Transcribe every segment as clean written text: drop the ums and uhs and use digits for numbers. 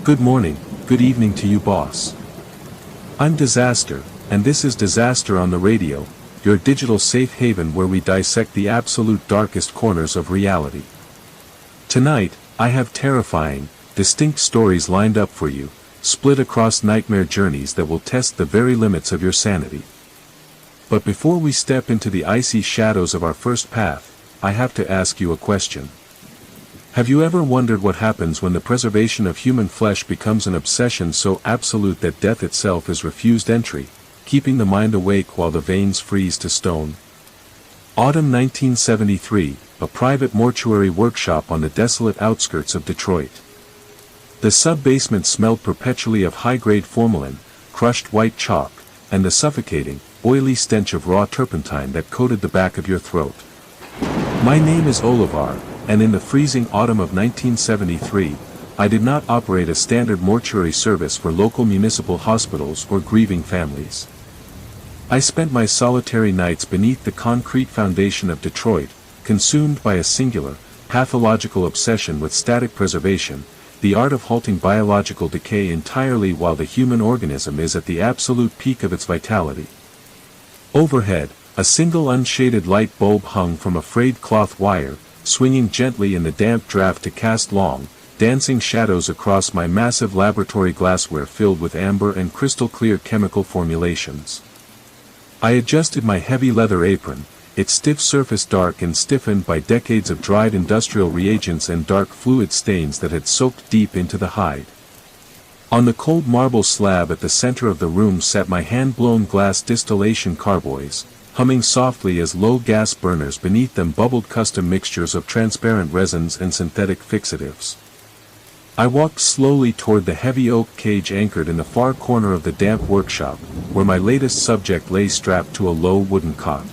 Good morning, good evening to you, boss. I'm Disaster, and this is Disaster on the Radio, your digital safe haven where we dissect the absolute darkest corners of reality. Tonight, I have terrifying, distinct stories lined up for you, split across nightmare journeys that will test the very limits of your sanity. But before we step into the icy shadows of our first path, I have to ask you a question. Have you ever wondered what happens when the preservation of human flesh becomes an obsession so absolute that death itself is refused entry, keeping the mind awake while the veins freeze to stone? Autumn 1973, a private mortuary workshop on the desolate outskirts of Detroit. The sub-basement smelled perpetually of high-grade formalin, crushed white chalk, and the suffocating, oily stench of raw turpentine that coated the back of your throat. My name is Olivar, and in the freezing autumn of 1973, I did not operate a standard mortuary service for local municipal hospitals or grieving families. I spent my solitary nights beneath the concrete foundation of Detroit, consumed by a singular, pathological obsession with static preservation, the art of halting biological decay entirely while the human organism is at the absolute peak of its vitality. Overhead, a single unshaded light bulb hung from a frayed cloth wire, swinging gently in the damp draft to cast long, dancing shadows across my massive laboratory glassware filled with amber and crystal-clear chemical formulations. I adjusted my heavy leather apron, its stiff surface dark and stiffened by decades of dried industrial reagents and dark fluid stains that had soaked deep into the hide. On the cold marble slab at the center of the room sat my hand-blown glass distillation carboys, humming softly as low gas burners beneath them bubbled custom mixtures of transparent resins and synthetic fixatives. I walked slowly toward the heavy oak cage anchored in the far corner of the damp workshop, where my latest subject lay strapped to a low wooden cot.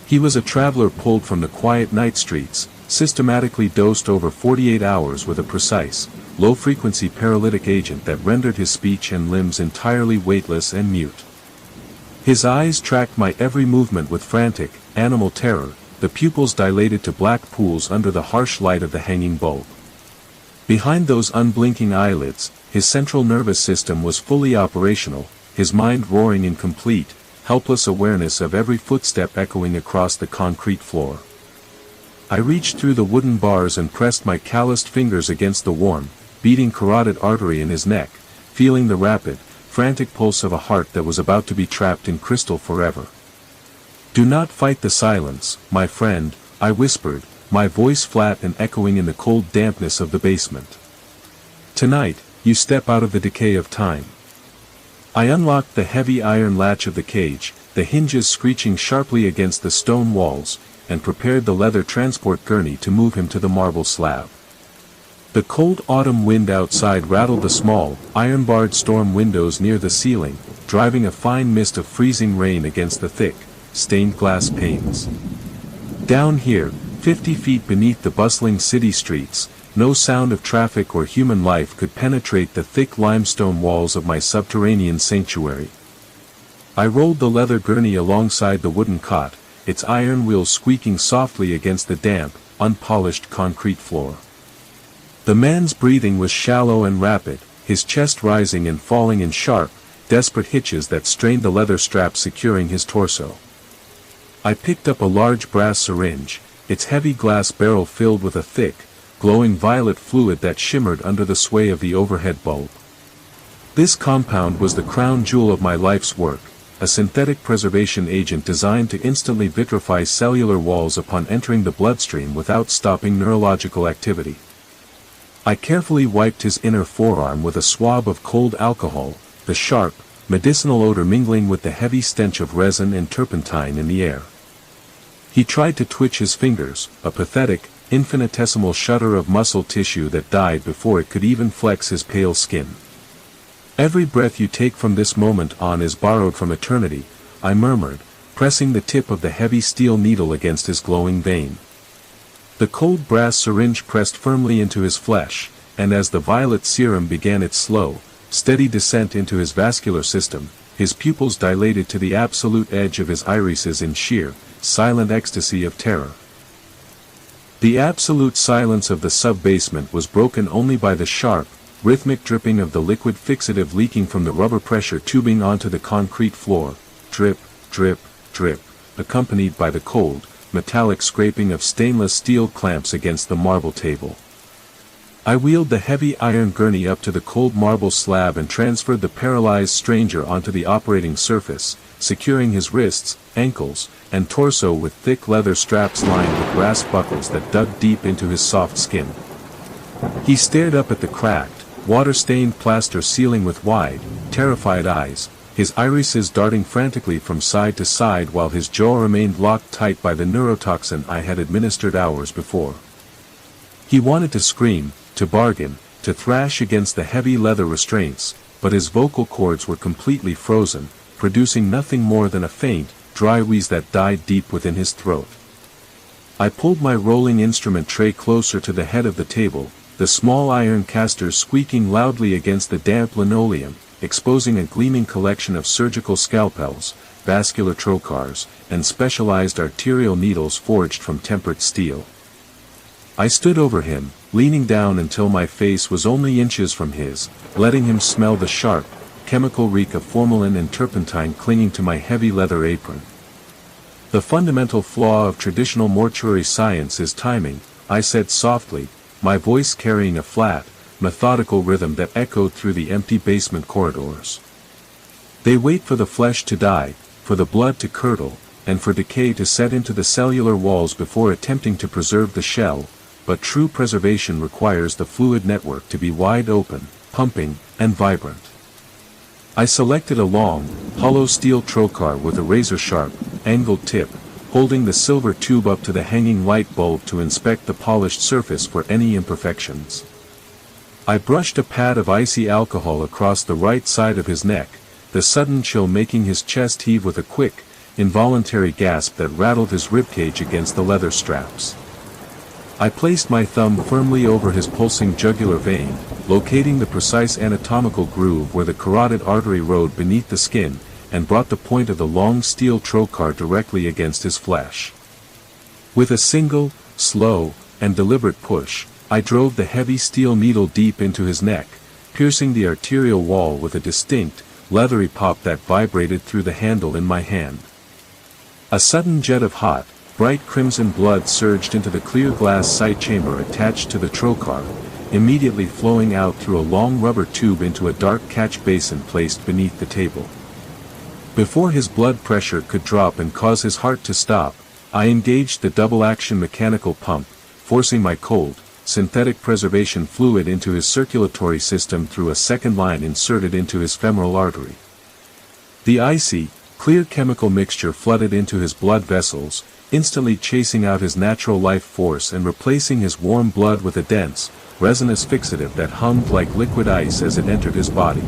He was a traveler pulled from the quiet night streets, systematically dosed over 48 hours with a precise, low-frequency paralytic agent that rendered his speech and limbs entirely weightless and mute. His eyes tracked my every movement with frantic, animal terror, the pupils dilated to black pools under the harsh light of the hanging bulb. Behind those unblinking eyelids, his central nervous system was fully operational, his mind roaring in complete, helpless awareness of every footstep echoing across the concrete floor. I reached through the wooden bars and pressed my calloused fingers against the warm, beating carotid artery in his neck, feeling the rapid, frantic pulse of a heart that was about to be trapped in crystal forever. "Do not fight the silence, my friend," I whispered, my voice flat and echoing in the cold dampness of the basement. "Tonight, you step out of the decay of time." I unlocked the heavy iron latch of the cage, the hinges screeching sharply against the stone walls, and prepared the leather transport gurney to move him to the marble slab. The cold autumn wind outside rattled the small, iron-barred storm windows near the ceiling, driving a fine mist of freezing rain against the thick, stained glass panes. Down here, 50 feet beneath the bustling city streets, no sound of traffic or human life could penetrate the thick limestone walls of my subterranean sanctuary. I rolled the leather gurney alongside the wooden cot, its iron wheels squeaking softly against the damp, unpolished concrete floor. The man's breathing was shallow and rapid, his chest rising and falling in sharp, desperate hitches that strained the leather straps securing his torso. I picked up a large brass syringe, its heavy glass barrel filled with a thick, glowing violet fluid that shimmered under the sway of the overhead bulb. This compound was the crown jewel of my life's work, a synthetic preservation agent designed to instantly vitrify cellular walls upon entering the bloodstream without stopping neurological activity. I carefully wiped his inner forearm with a swab of cold alcohol, the sharp, medicinal odor mingling with the heavy stench of resin and turpentine in the air. He tried to twitch his fingers, a pathetic, infinitesimal shudder of muscle tissue that died before it could even flex his pale skin. "Every breath you take from this moment on is borrowed from eternity," I murmured, pressing the tip of the heavy steel needle against his glowing vein. The cold brass syringe pressed firmly into his flesh, and as the violet serum began its slow, steady descent into his vascular system, his pupils dilated to the absolute edge of his irises in sheer, silent ecstasy of terror. The absolute silence of the sub-basement was broken only by the sharp, rhythmic dripping of the liquid fixative leaking from the rubber pressure tubing onto the concrete floor, drip, drip, drip, accompanied by the cold, metallic scraping of stainless steel clamps against the marble table. I wheeled the heavy iron gurney up to the cold marble slab and transferred the paralyzed stranger onto the operating surface, securing his wrists, ankles, and torso with thick leather straps lined with brass buckles that dug deep into his soft skin. He stared up at the cracked, water-stained plaster ceiling with wide, terrified eyes, his irises darting frantically from side to side while his jaw remained locked tight by the neurotoxin I had administered hours before. He wanted to scream, to bargain, to thrash against the heavy leather restraints, but his vocal cords were completely frozen, producing nothing more than a faint, dry wheeze that died deep within his throat. I pulled my rolling instrument tray closer to the head of the table, the small iron casters squeaking loudly against the damp linoleum, exposing a gleaming collection of surgical scalpels, vascular trocars, and specialized arterial needles forged from tempered steel. I stood over him, leaning down until my face was only inches from his, letting him smell the sharp, chemical reek of formalin and turpentine clinging to my heavy leather apron. The fundamental flaw of traditional mortuary science is timing, I said softly, my voice carrying a flat, methodical rhythm that echoed through the empty basement corridors. They wait for the flesh to die, for the blood to curdle, and for decay to set into the cellular walls before attempting to preserve the shell, but true preservation requires the fluid network to be wide open, pumping, and vibrant. I selected a long, hollow steel trocar with a razor-sharp, angled tip, holding the silver tube up to the hanging light bulb to inspect the polished surface for any imperfections. I brushed a pad of icy alcohol across the right side of his neck, the sudden chill making his chest heave with a quick, involuntary gasp that rattled his ribcage against the leather straps. I placed my thumb firmly over his pulsing jugular vein, locating the precise anatomical groove where the carotid artery rode beneath the skin, and brought the point of the long steel trocar directly against his flesh. With a single, slow, and deliberate push, I drove the heavy steel needle deep into his neck, piercing the arterial wall with a distinct, leathery pop that vibrated through the handle in my hand. A sudden jet of hot, bright crimson blood surged into the clear glass sight chamber attached to the trocar, immediately flowing out through a long rubber tube into a dark catch basin placed beneath the table. Before his blood pressure could drop and cause his heart to stop, I engaged the double-action mechanical pump, forcing my cold, synthetic preservation fluid into his circulatory system through a second line inserted into his femoral artery. The icy, clear chemical mixture flooded into his blood vessels, instantly chasing out his natural life force and replacing his warm blood with a dense, resinous fixative that hummed like liquid ice as it entered his body.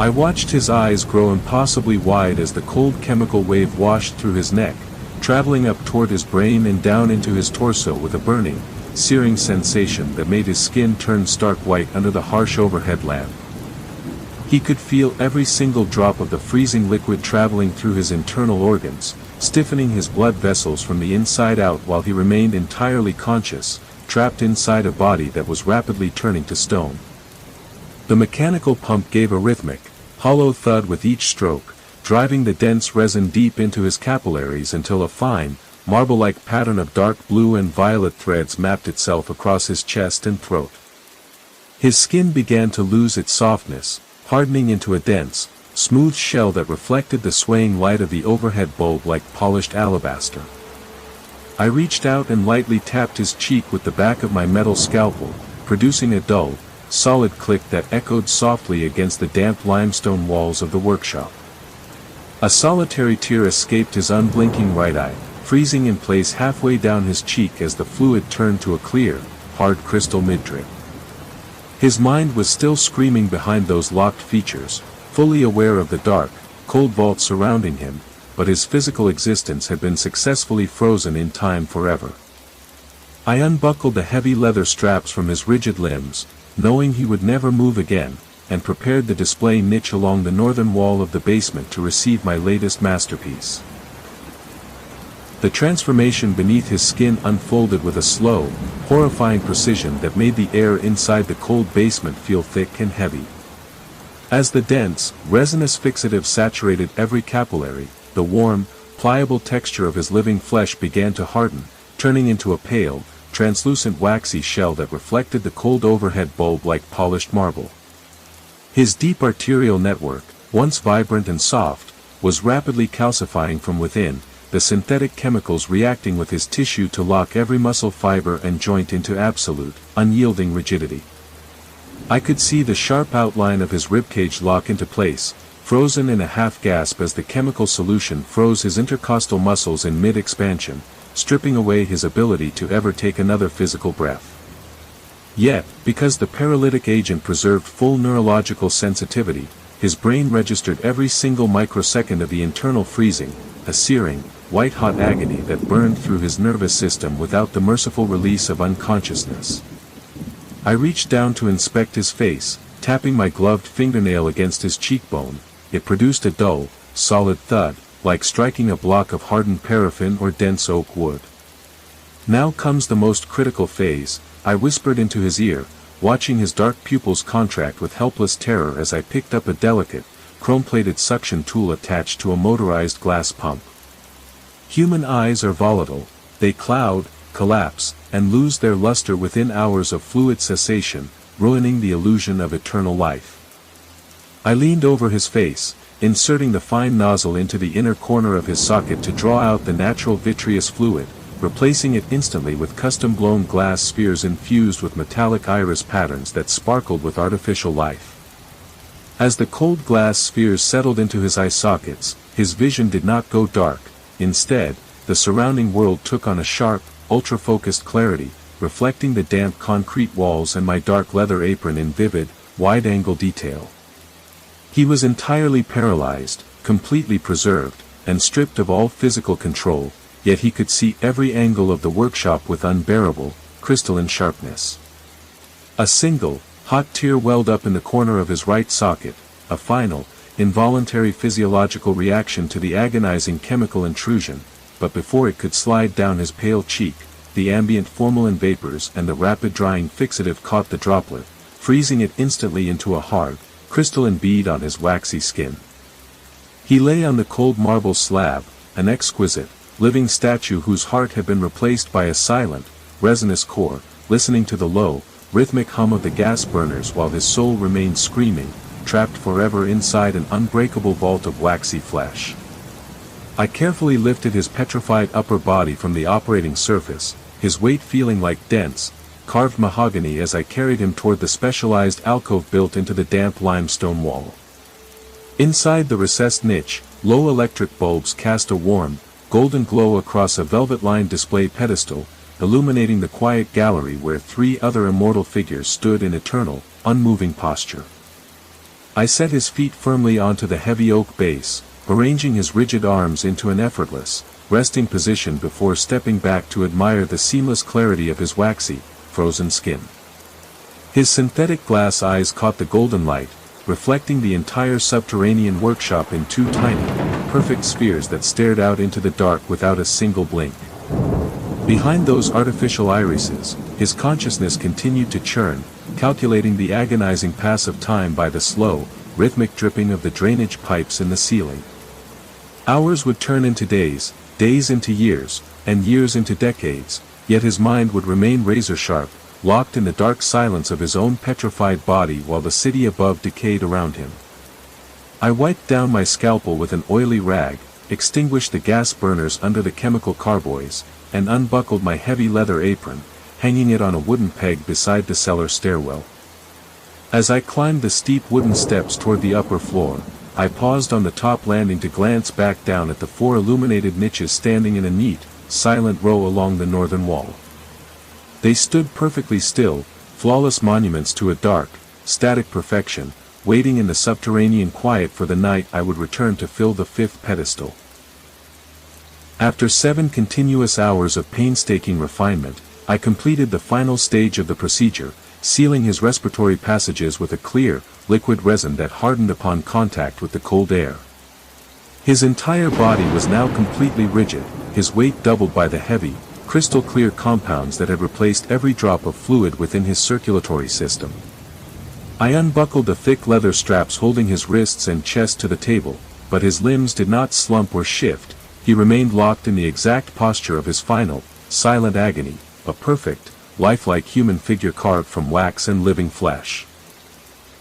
I watched his eyes grow impossibly wide as the cold chemical wave washed through his neck, traveling up toward his brain and down into his torso with a burning, searing sensation that made his skin turn stark white under the harsh overhead lamp. He could feel every single drop of the freezing liquid traveling through his internal organs, stiffening his blood vessels from the inside out while he remained entirely conscious, trapped inside a body that was rapidly turning to stone. The mechanical pump gave a rhythmic, hollow thud with each stroke, driving the dense resin deep into his capillaries until a fine, marble-like pattern of dark blue and violet threads mapped itself across his chest and throat. His skin began to lose its softness, hardening into a dense, smooth shell that reflected the swaying light of the overhead bulb like polished alabaster. I reached out and lightly tapped his cheek with the back of my metal scalpel, producing a dull, solid click that echoed softly against the damp limestone walls of the workshop. A solitary tear escaped his unblinking right eye, freezing in place halfway down his cheek as the fluid turned to a clear, hard crystal mid-drip. His mind was still screaming behind those locked features, fully aware of the dark, cold vault surrounding him, but his physical existence had been successfully frozen in time forever. I unbuckled the heavy leather straps from his rigid limbs, knowing he would never move again, and prepared the display niche along the northern wall of the basement to receive my latest masterpiece. The transformation beneath his skin unfolded with a slow, horrifying precision that made the air inside the cold basement feel thick and heavy. As the dense, resinous fixative saturated every capillary, the warm, pliable texture of his living flesh began to harden, turning into a pale, translucent waxy shell that reflected the cold overhead bulb like polished marble. His deep arterial network, once vibrant and soft, was rapidly calcifying from within, the synthetic chemicals reacting with his tissue to lock every muscle fiber and joint into absolute, unyielding rigidity. I could see the sharp outline of his ribcage lock into place, frozen in a half-gasp as the chemical solution froze his intercostal muscles in mid-expansion, stripping away his ability to ever take another physical breath. Yet, because the paralytic agent preserved full neurological sensitivity, his brain registered every single microsecond of the internal freezing, a searing, white-hot agony that burned through his nervous system without the merciful release of unconsciousness. I reached down to inspect his face, tapping my gloved fingernail against his cheekbone. It produced a dull, solid thud, like striking a block of hardened paraffin or dense oak wood. "Now comes the most critical phase," I whispered into his ear, watching his dark pupils contract with helpless terror as I picked up a delicate, chrome-plated suction tool attached to a motorized glass pump. Human eyes are volatile, they cloud, collapse, and lose their luster within hours of fluid cessation, ruining the illusion of eternal life. I leaned over his face, inserting the fine nozzle into the inner corner of his socket to draw out the natural vitreous fluid, replacing it instantly with custom-blown glass spheres infused with metallic iris patterns that sparkled with artificial life. As the cold glass spheres settled into his eye sockets, his vision did not go dark. Instead, the surrounding world took on a sharp, ultra-focused clarity, reflecting the damp concrete walls and my dark leather apron in vivid, wide-angle detail. He was entirely paralyzed, completely preserved, and stripped of all physical control, yet he could see every angle of the workshop with unbearable, crystalline sharpness. A single, hot tear welled up in the corner of his right socket, a final, involuntary physiological reaction to the agonizing chemical intrusion, but before it could slide down his pale cheek, the ambient formalin vapors and the rapid drying fixative caught the droplet, freezing it instantly into a hard, crystalline bead on his waxy skin. He lay on the cold marble slab, an exquisite, living statue whose heart had been replaced by a silent, resinous core, listening to the low, rhythmic hum of the gas burners while his soul remained screaming, trapped forever inside an unbreakable vault of waxy flesh. I carefully lifted his petrified upper body from the operating surface, his weight feeling like dense, carved mahogany as I carried him toward the specialized alcove built into the damp limestone wall. Inside the recessed niche, low electric bulbs cast a warm, golden glow across a velvet-lined display pedestal, illuminating the quiet gallery where three other immortal figures stood in eternal, unmoving posture. I set his feet firmly onto the heavy oak base, arranging his rigid arms into an effortless, resting position before stepping back to admire the seamless clarity of his waxy, frozen skin. His synthetic glass eyes caught the golden light, reflecting the entire subterranean workshop in two tiny, perfect spheres that stared out into the dark without a single blink. Behind those artificial irises, his consciousness continued to churn, calculating the agonizing pass of time by the slow, rhythmic dripping of the drainage pipes in the ceiling. Hours would turn into days, days into years, and years into decades, yet his mind would remain razor-sharp, locked in the dark silence of his own petrified body while the city above decayed around him. I wiped down my scalpel with an oily rag, extinguished the gas burners under the chemical carboys, and unbuckled my heavy leather apron, hanging it on a wooden peg beside the cellar stairwell. As I climbed the steep wooden steps toward the upper floor, I paused on the top landing to glance back down at the four illuminated niches standing in a neat, silent row along the northern wall. They stood perfectly still, flawless monuments to a dark, static perfection, waiting in the subterranean quiet for the night I would return to fill the fifth pedestal. After 7 continuous hours of painstaking refinement, I completed the final stage of the procedure, sealing his respiratory passages with a clear, liquid resin that hardened upon contact with the cold air. His entire body was now completely rigid, his weight doubled by the heavy, crystal-clear compounds that had replaced every drop of fluid within his circulatory system. I unbuckled the thick leather straps holding his wrists and chest to the table, but his limbs did not slump or shift. He remained locked in the exact posture of his final, silent agony, a perfect, lifelike human figure carved from wax and living flesh.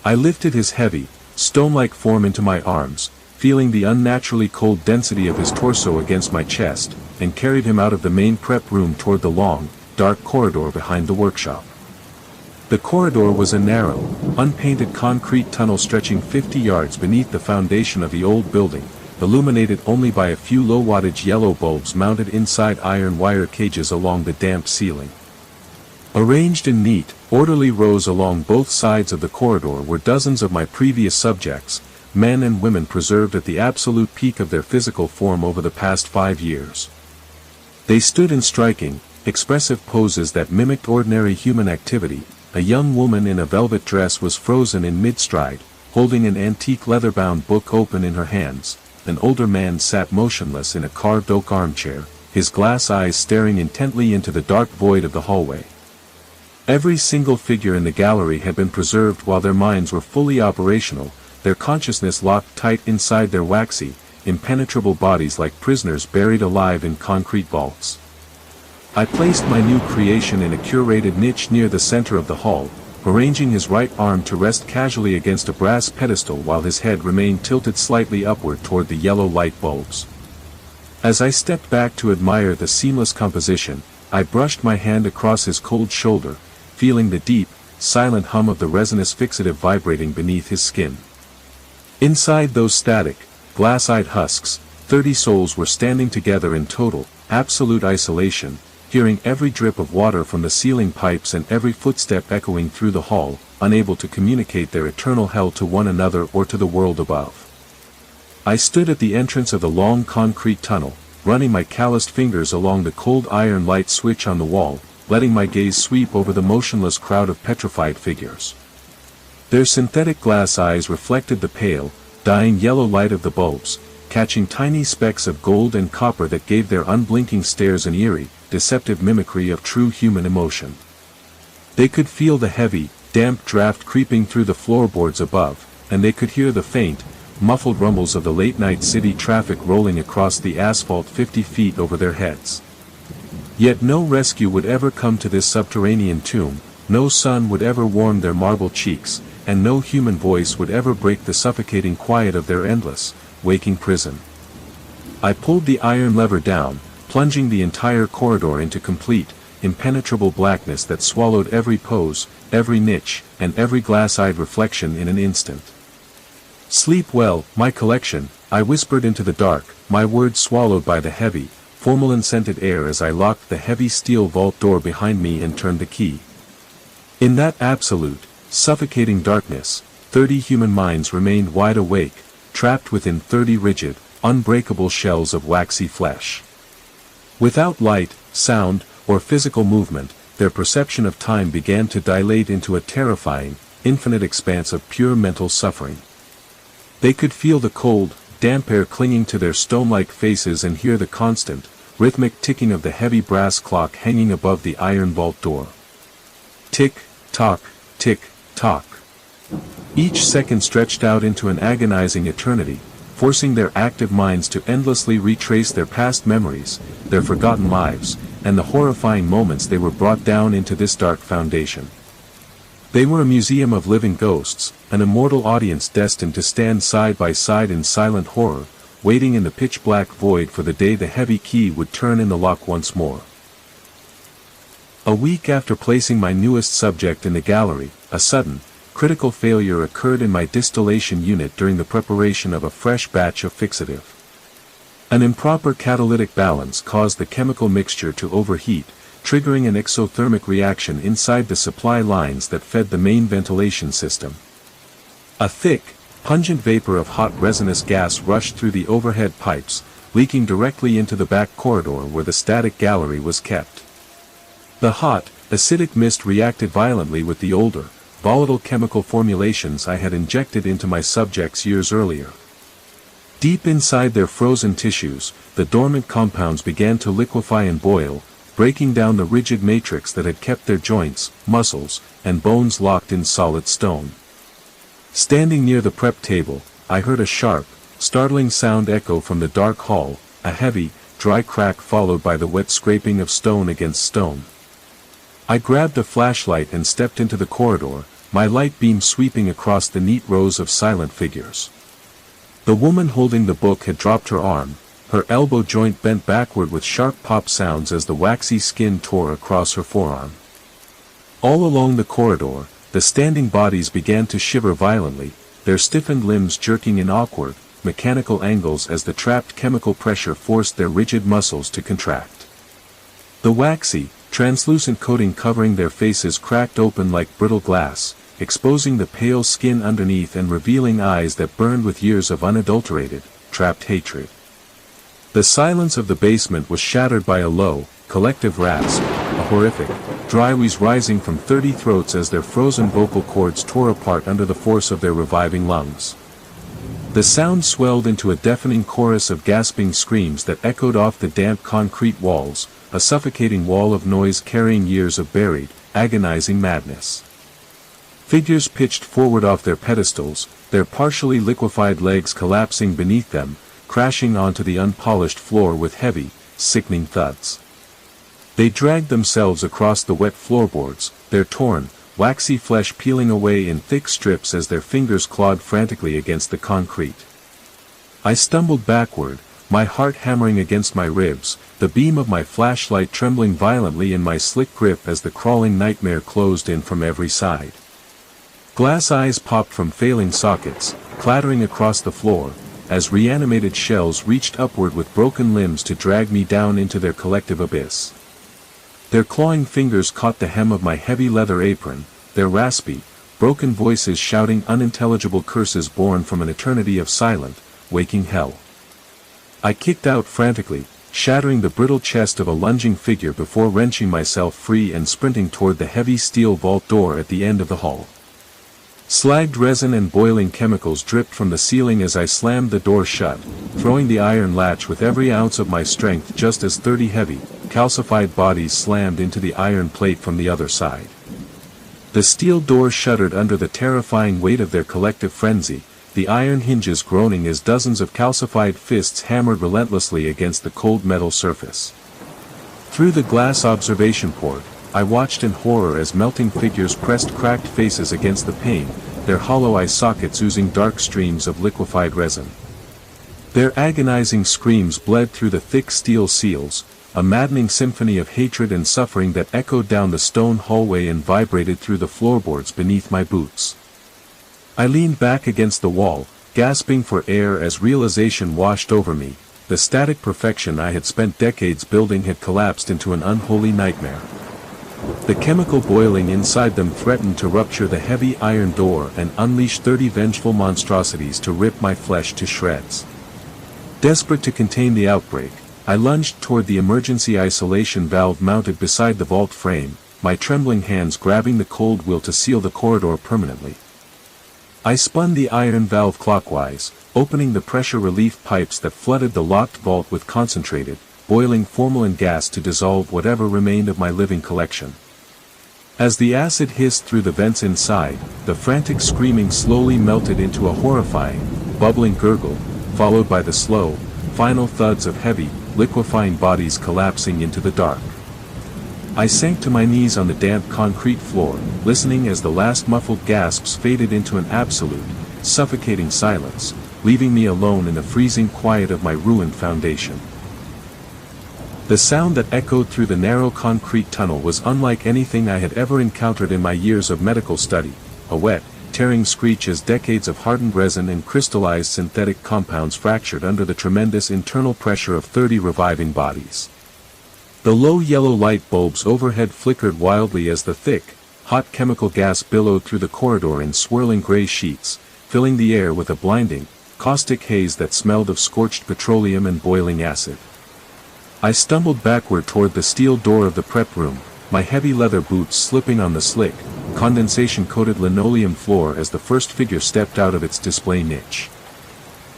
I lifted his heavy, stone-like form into my arms, feeling the unnaturally cold density of his torso against my chest, and carried him out of the main prep room toward the long, dark corridor behind the workshop. The corridor was a narrow, unpainted concrete tunnel stretching 50 yards beneath the foundation of the old building, illuminated only by a few low-wattage yellow bulbs mounted inside iron wire cages along the damp ceiling. Arranged in neat, orderly rows along both sides of the corridor were dozens of my previous subjects, men and women preserved at the absolute peak of their physical form over the past 5 years. They stood in striking, expressive poses that mimicked ordinary human activity. A young woman in a velvet dress was frozen in mid-stride, holding an antique leather-bound book open in her hands. An older man sat motionless in a carved oak armchair, his glass eyes staring intently into the dark void of the hallway. Every single figure in the gallery had been preserved while their minds were fully operational, their consciousness locked tight inside their waxy, impenetrable bodies like prisoners buried alive in concrete vaults. I placed my new creation in a curated niche near the center of the hall, arranging his right arm to rest casually against a brass pedestal while his head remained tilted slightly upward toward the yellow light bulbs. As I stepped back to admire the seamless composition, I brushed my hand across his cold shoulder, feeling the deep, silent hum of the resinous fixative vibrating beneath his skin. Inside those static, glass-eyed husks, 30 souls were standing together in total, absolute isolation, hearing every drip of water from the ceiling pipes and every footstep echoing through the hall, unable to communicate their eternal hell to one another or to the world above. I stood at the entrance of the long concrete tunnel, running my calloused fingers along the cold iron light switch on the wall, letting my gaze sweep over the motionless crowd of petrified figures. Their synthetic glass eyes reflected the pale, dying yellow light of the bulbs, catching tiny specks of gold and copper that gave their unblinking stares an eerie, deceptive mimicry of true human emotion. They could feel the heavy, damp draft creeping through the floorboards above, and they could hear the faint, muffled rumbles of the late-night city traffic rolling across the asphalt 50 feet over their heads. Yet no rescue would ever come to this subterranean tomb, no sun would ever warm their marble cheeks, and no human voice would ever break the suffocating quiet of their endless, waking prison. I pulled the iron lever down, plunging the entire corridor into complete, impenetrable blackness that swallowed every pose, every niche, and every glass-eyed reflection in an instant. "Sleep well, my collection," I whispered into the dark, my words swallowed by the heavy, formalin-scented air as I locked the heavy steel vault door behind me and turned the key. In that absolute, suffocating darkness, 30 human minds remained wide awake, trapped within 30 rigid, unbreakable shells of waxy flesh. Without light, sound, or physical movement, their perception of time began to dilate into a terrifying, infinite expanse of pure mental suffering. They could feel the cold, damp air clinging to their stone-like faces and hear the constant, rhythmic ticking of the heavy brass clock hanging above the iron vault door. Tick-tock, tick-tock. Each second stretched out into an agonizing eternity, forcing their active minds to endlessly retrace their past memories, their forgotten lives, and the horrifying moments they were brought down into this dark foundation. They were a museum of living ghosts, an immortal audience destined to stand side by side in silent horror, waiting in the pitch-black void for the day the heavy key would turn in the lock once more. A week after placing my newest subject in the gallery, a sudden, critical failure occurred in my distillation unit during the preparation of a fresh batch of fixative. An improper catalytic balance caused the chemical mixture to overheat, triggering an exothermic reaction inside the supply lines that fed the main ventilation system. A thick, pungent vapor of hot resinous gas rushed through the overhead pipes, leaking directly into the back corridor where the static gallery was kept. The hot, acidic mist reacted violently with the older, volatile chemical formulations I had injected into my subjects years earlier. Deep inside their frozen tissues, the dormant compounds began to liquefy and boil, breaking down the rigid matrix that had kept their joints, muscles, and bones locked in solid stone. Standing near the prep table, I heard a sharp, startling sound echo from the dark hall, a heavy, dry crack followed by the wet scraping of stone against stone. I grabbed a flashlight and stepped into the corridor, my light beam sweeping across the neat rows of silent figures. The woman holding the book had dropped her arm, her elbow joint bent backward with sharp pop sounds as the waxy skin tore across her forearm. All along the corridor, the standing bodies began to shiver violently, their stiffened limbs jerking in awkward, mechanical angles as the trapped chemical pressure forced their rigid muscles to contract. The waxy, translucent coating covering their faces cracked open like brittle glass, exposing the pale skin underneath and revealing eyes that burned with years of unadulterated, trapped hatred. The silence of the basement was shattered by a low, collective rasp, a horrific, dry wheeze rising from 30 throats as their frozen vocal cords tore apart under the force of their reviving lungs. The sound swelled into a deafening chorus of gasping screams that echoed off the damp concrete walls, a suffocating wall of noise carrying years of buried, agonizing madness. Figures pitched forward off their pedestals, their partially liquefied legs collapsing beneath them, crashing onto the unpolished floor with heavy, sickening thuds. They dragged themselves across the wet floorboards, their torn, waxy flesh peeling away in thick strips as their fingers clawed frantically against the concrete. I stumbled backward, my heart hammering against my ribs, the beam of my flashlight trembling violently in my slick grip as the crawling nightmare closed in from every side. Glass eyes popped from failing sockets, clattering across the floor, as reanimated shells reached upward with broken limbs to drag me down into their collective abyss. Their clawing fingers caught the hem of my heavy leather apron, their raspy, broken voices shouting unintelligible curses born from an eternity of silent, waking hell. I kicked out frantically, shattering the brittle chest of a lunging figure before wrenching myself free and sprinting toward the heavy steel vault door at the end of the hall. Slagged resin and boiling chemicals dripped from the ceiling as I slammed the door shut, throwing the iron latch with every ounce of my strength just as 30 heavy, calcified bodies slammed into the iron plate from the other side. The steel door shuddered under the terrifying weight of their collective frenzy, the iron hinges groaning as dozens of calcified fists hammered relentlessly against the cold metal surface. Through the glass observation port, I watched in horror as melting figures pressed cracked faces against the pane, their hollow eye sockets oozing dark streams of liquefied resin. Their agonizing screams bled through the thick steel seals, a maddening symphony of hatred and suffering that echoed down the stone hallway and vibrated through the floorboards beneath my boots. I leaned back against the wall, gasping for air as realization washed over me. The static perfection I had spent decades building had collapsed into an unholy nightmare. The chemical boiling inside them threatened to rupture the heavy iron door and unleash 30 vengeful monstrosities to rip my flesh to shreds. Desperate to contain the outbreak, I lunged toward the emergency isolation valve mounted beside the vault frame, my trembling hands grabbing the cold will to seal the corridor permanently. I spun the iron valve clockwise, opening the pressure relief pipes that flooded the locked vault with concentrated, boiling formalin gas to dissolve whatever remained of my living collection. As the acid hissed through the vents inside, the frantic screaming slowly melted into a horrifying, bubbling gurgle, followed by the slow, final thuds of heavy, liquefying bodies collapsing into the dark. I sank to my knees on the damp concrete floor, listening as the last muffled gasps faded into an absolute, suffocating silence, leaving me alone in the freezing quiet of my ruined foundation. The sound that echoed through the narrow concrete tunnel was unlike anything I had ever encountered in my years of medical study, a wet, tearing screech as decades of hardened resin and crystallized synthetic compounds fractured under the tremendous internal pressure of 30 reviving bodies. The low yellow light bulbs overhead flickered wildly as the thick, hot chemical gas billowed through the corridor in swirling gray sheets, filling the air with a blinding, caustic haze that smelled of scorched petroleum and boiling acid. I stumbled backward toward the steel door of the prep room, my heavy leather boots slipping on the slick, condensation-coated linoleum floor as the first figure stepped out of its display niche.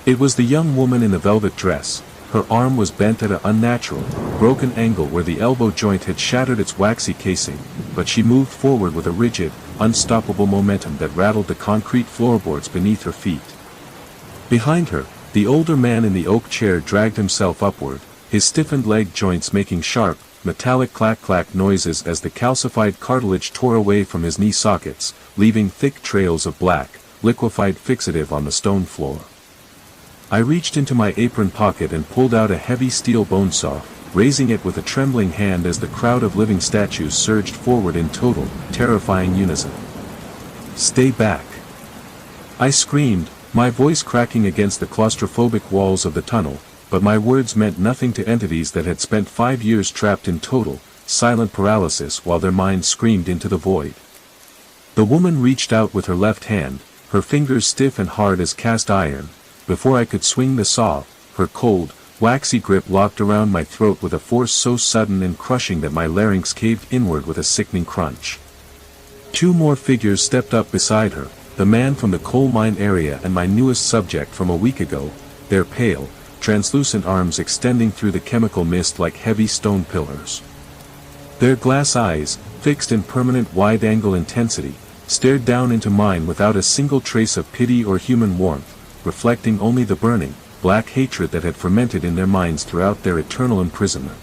It was the young woman in the velvet dress. Her arm was bent at an unnatural, broken angle where the elbow joint had shattered its waxy casing, but she moved forward with a rigid, unstoppable momentum that rattled the concrete floorboards beneath her feet. Behind her, the older man in the oak chair dragged himself upward, his stiffened leg joints making sharp, metallic clack-clack noises as the calcified cartilage tore away from his knee sockets, leaving thick trails of black, liquefied fixative on the stone floor. I reached into my apron pocket and pulled out a heavy steel bone saw, raising it with a trembling hand as the crowd of living statues surged forward in total, terrifying unison. "Stay back!" I screamed, my voice cracking against the claustrophobic walls of the tunnel, but my words meant nothing to entities that had spent 5 years trapped in total, silent paralysis while their minds screamed into the void. The woman reached out with her left hand, her fingers stiff and hard as cast iron. Before I could swing the saw, her cold, waxy grip locked around my throat with a force so sudden and crushing that my larynx caved inward with a sickening crunch. 2 more figures stepped up beside her, the man from the coal mine area and my newest subject from a week ago, their pale, translucent arms extending through the chemical mist like heavy stone pillars. Their glass eyes, fixed in permanent wide-angle intensity, stared down into mine without a single trace of pity or human warmth, reflecting only the burning, black hatred that had fermented in their minds throughout their eternal imprisonment.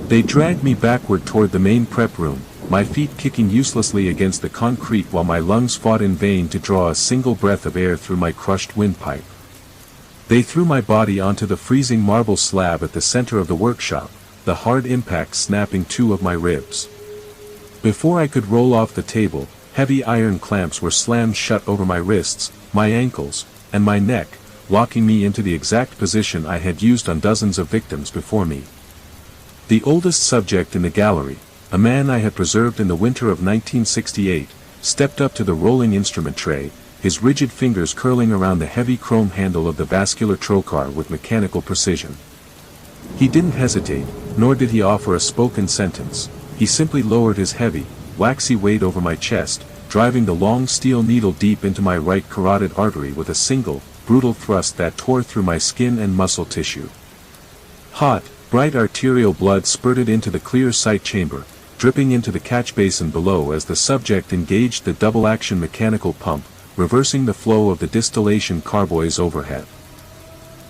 They dragged me backward toward the main prep room, my feet kicking uselessly against the concrete while my lungs fought in vain to draw a single breath of air through my crushed windpipe. They threw my body onto the freezing marble slab at the center of the workshop, the hard impact snapping 2 of my ribs. Before I could roll off the table, heavy iron clamps were slammed shut over my wrists, my ankles, and my neck, locking me into the exact position I had used on dozens of victims before me. The oldest subject in the gallery, a man I had preserved in the winter of 1968, stepped up to the rolling instrument tray, his rigid fingers curling around the heavy chrome handle of the vascular trocar with mechanical precision. He didn't hesitate, nor did he offer a spoken sentence. He simply lowered his heavy, waxy weight over my chest, driving the long steel needle deep into my right carotid artery with a single, brutal thrust that tore through my skin and muscle tissue. Hot, bright arterial blood spurted into the clear sight chamber, dripping into the catch basin below as the subject engaged the double-action mechanical pump, reversing the flow of the distillation carboys overhead.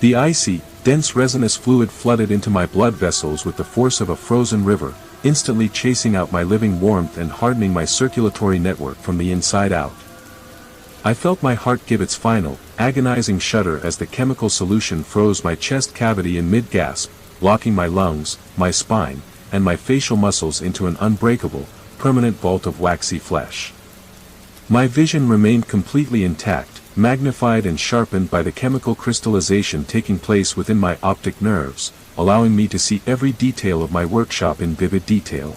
The icy, dense resinous fluid flooded into my blood vessels with the force of a frozen river, instantly chasing out my living warmth and hardening my circulatory network from the inside out. I felt my heart give its final, agonizing shudder as the chemical solution froze my chest cavity in mid-gasp, locking my lungs, my spine, and my facial muscles into an unbreakable, permanent vault of waxy flesh. My vision remained completely intact, magnified and sharpened by the chemical crystallization taking place within my optic nerves, allowing me to see every detail of my workshop in vivid detail.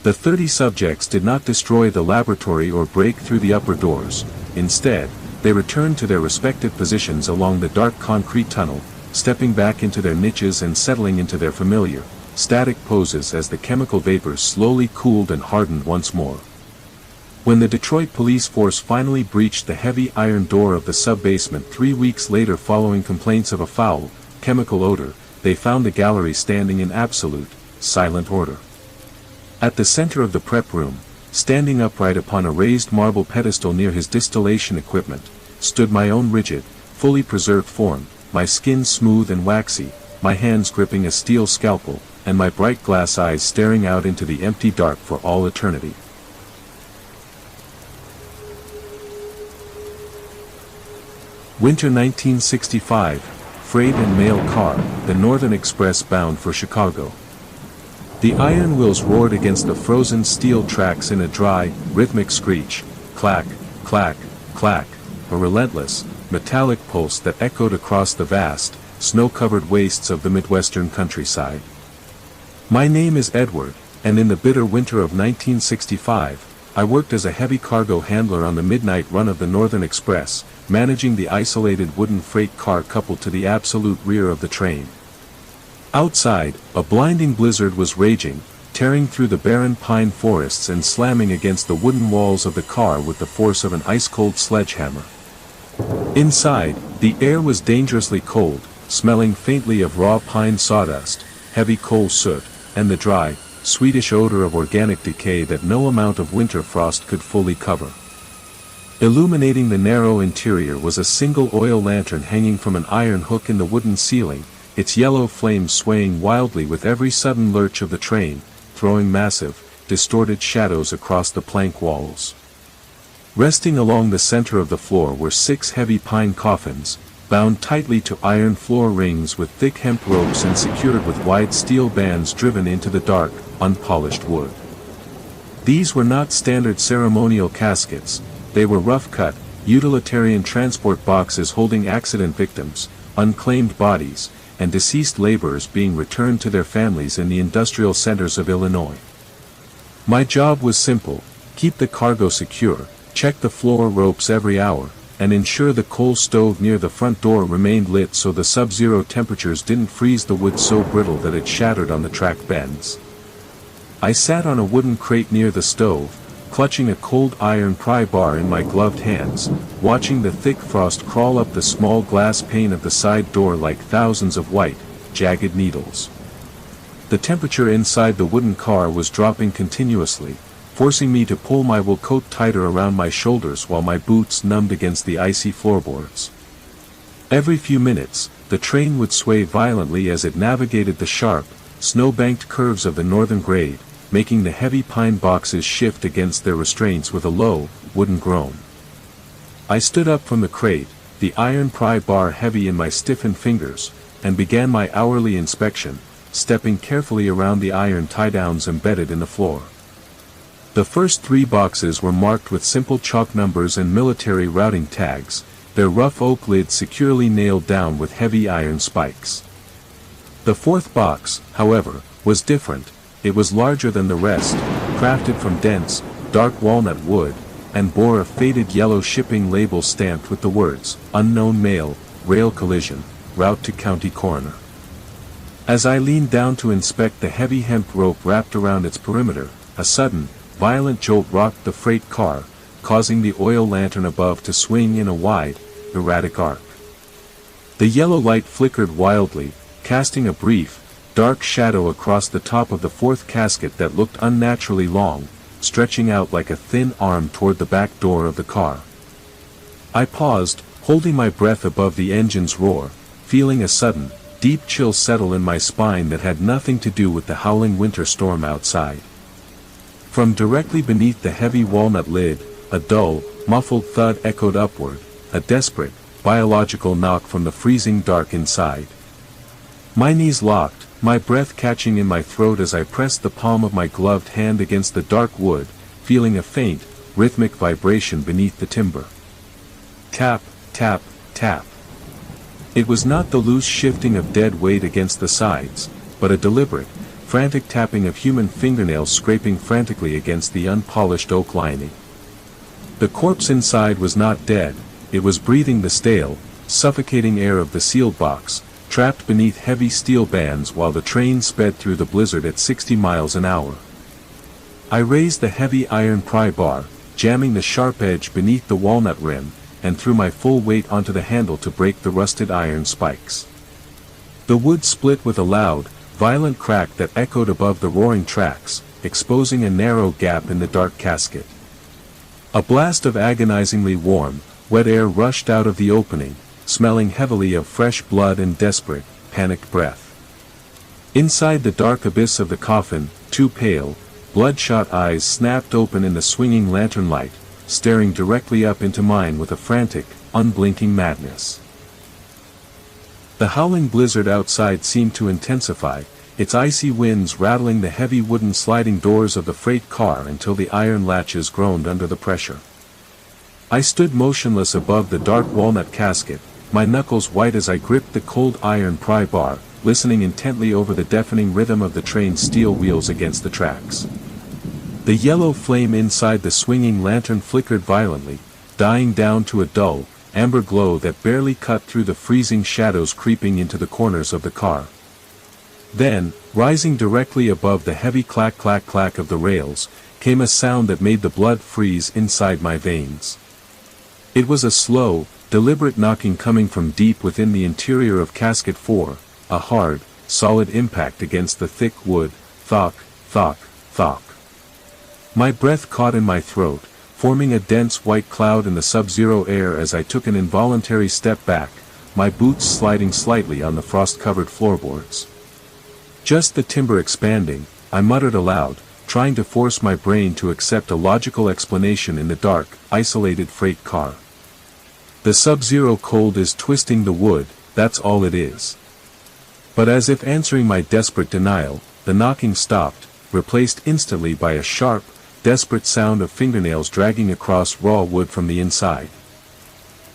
The 30 subjects did not destroy the laboratory or break through the upper doors. Instead, they returned to their respective positions along the dark concrete tunnel, stepping back into their niches and settling into their familiar, static poses as the chemical vapors slowly cooled and hardened once more. When the Detroit police force finally breached the heavy iron door of the sub-basement 3 weeks later following complaints of a foul, chemical odor, they found the gallery standing in absolute, silent order. At the center of the prep room, standing upright upon a raised marble pedestal near his distillation equipment, stood my own rigid, fully preserved form, my skin smooth and waxy, my hands gripping a steel scalpel, and my bright glass eyes staring out into the empty dark for all eternity. Winter 1965, freight and mail car, the Northern Express bound for Chicago. The iron wheels roared against the frozen steel tracks in a dry, rhythmic screech, clack, clack, clack, a relentless, metallic pulse that echoed across the vast, snow-covered wastes of the Midwestern countryside. My name is Edward, and in the bitter winter of 1965, I worked as a heavy cargo handler on the midnight run of the Northern Express, managing the isolated wooden freight car coupled to the absolute rear of the train. Outside, a blinding blizzard was raging, tearing through the barren pine forests and slamming against the wooden walls of the car with the force of an ice-cold sledgehammer. Inside, The air was dangerously cold, smelling faintly of raw pine sawdust, heavy coal soot, and the dry, sweetish odor of organic decay that no amount of winter frost could fully cover. Illuminating the narrow interior was a single oil lantern hanging from an iron hook in the wooden ceiling, its yellow flame swaying wildly with every sudden lurch of the train, throwing massive, distorted shadows across the plank walls. Resting along the center of the floor were 6 heavy pine coffins, bound tightly to iron floor rings with thick hemp ropes and secured with wide steel bands driven into the dark, unpolished wood. These were not standard ceremonial caskets, they were rough-cut, utilitarian transport boxes holding accident victims, unclaimed bodies, and deceased laborers being returned to their families in the industrial centers of Illinois. My job was simple: keep the cargo secure, check the floor ropes every hour, and ensure the coal stove near the front door remained lit so the sub-zero temperatures didn't freeze the wood so brittle that it shattered on the track bends. I sat on a wooden crate near the stove, clutching a cold iron pry bar in my gloved hands, watching the thick frost crawl up the small glass pane of the side door like thousands of white, jagged needles. The temperature inside the wooden car was dropping continuously, forcing me to pull my wool coat tighter around my shoulders while my boots numbed against the icy floorboards. Every few minutes, the train would sway violently as it navigated the sharp, snow-banked curves of the northern grade, making the heavy pine boxes shift against their restraints with a low, wooden groan. I stood up from the crate, the iron pry bar heavy in my stiffened fingers, and began my hourly inspection, stepping carefully around the iron tie-downs embedded in the floor. The first 3 boxes were marked with simple chalk numbers and military routing tags, their rough oak lids securely nailed down with heavy iron spikes. The 4th box, however, was different. It was larger than the rest, crafted from dense, dark walnut wood, and bore a faded yellow shipping label stamped with the words, "Unknown Mail, Rail Collision, Route to County Coroner." As I leaned down to inspect the heavy hemp rope wrapped around its perimeter, a sudden, violent jolt rocked the freight car, causing the oil lantern above to swing in a wide, erratic arc. The yellow light flickered wildly, casting a brief, dark shadow across the top of the 4th casket that looked unnaturally long, stretching out like a thin arm toward the back door of the car. I paused, holding my breath above the engine's roar, feeling a sudden, deep chill settle in my spine that had nothing to do with the howling winter storm outside. From directly beneath the heavy walnut lid, a dull, muffled thud echoed upward, a desperate, biological knock from the freezing dark inside. My knees locked, my breath catching in my throat as I pressed the palm of my gloved hand against the dark wood, feeling a faint, rhythmic vibration beneath the timber. Tap, tap, tap. It was not the loose shifting of dead weight against the sides, but a deliberate, frantic tapping of human fingernails scraping frantically against the unpolished oak lining. The corpse inside was not dead, it was breathing the stale, suffocating air of the sealed box, trapped beneath heavy steel bands while the train sped through the blizzard at 60 miles an hour. I raised the heavy iron pry bar, jamming the sharp edge beneath the walnut rim, and threw my full weight onto the handle to break the rusted iron spikes. The wood split with a loud, violent crack that echoed above the roaring tracks, exposing a narrow gap in the dark casket. A blast of agonizingly warm, wet air rushed out of the opening, smelling heavily of fresh blood and desperate, panicked breath. Inside the dark abyss of the coffin, 2 pale, bloodshot eyes snapped open in the swinging lantern light, staring directly up into mine with a frantic, unblinking madness. The howling blizzard outside seemed to intensify, its icy winds rattling the heavy wooden sliding doors of the freight car until the iron latches groaned under the pressure. I stood motionless above the dark walnut casket, my knuckles white as I gripped the cold iron pry bar, listening intently over the deafening rhythm of the train's steel wheels against the tracks. The yellow flame inside the swinging lantern flickered violently, dying down to a dull, amber glow that barely cut through the freezing shadows creeping into the corners of the car. Then, rising directly above the heavy clack-clack-clack of the rails, came a sound that made the blood freeze inside my veins. It was a slow, deliberate knocking coming from deep within the interior of casket 4, a hard, solid impact against the thick wood, thok, thok, thok. My breath caught in my throat, forming a dense white cloud in the sub-zero air as I took an involuntary step back, my boots sliding slightly on the frost-covered floorboards. Just the timber expanding, I muttered aloud, trying to force my brain to accept a logical explanation in the dark, isolated freight car. The sub-zero cold is twisting the wood, that's all it is. But as if answering my desperate denial, the knocking stopped, replaced instantly by a sharp, desperate sound of fingernails dragging across raw wood from the inside.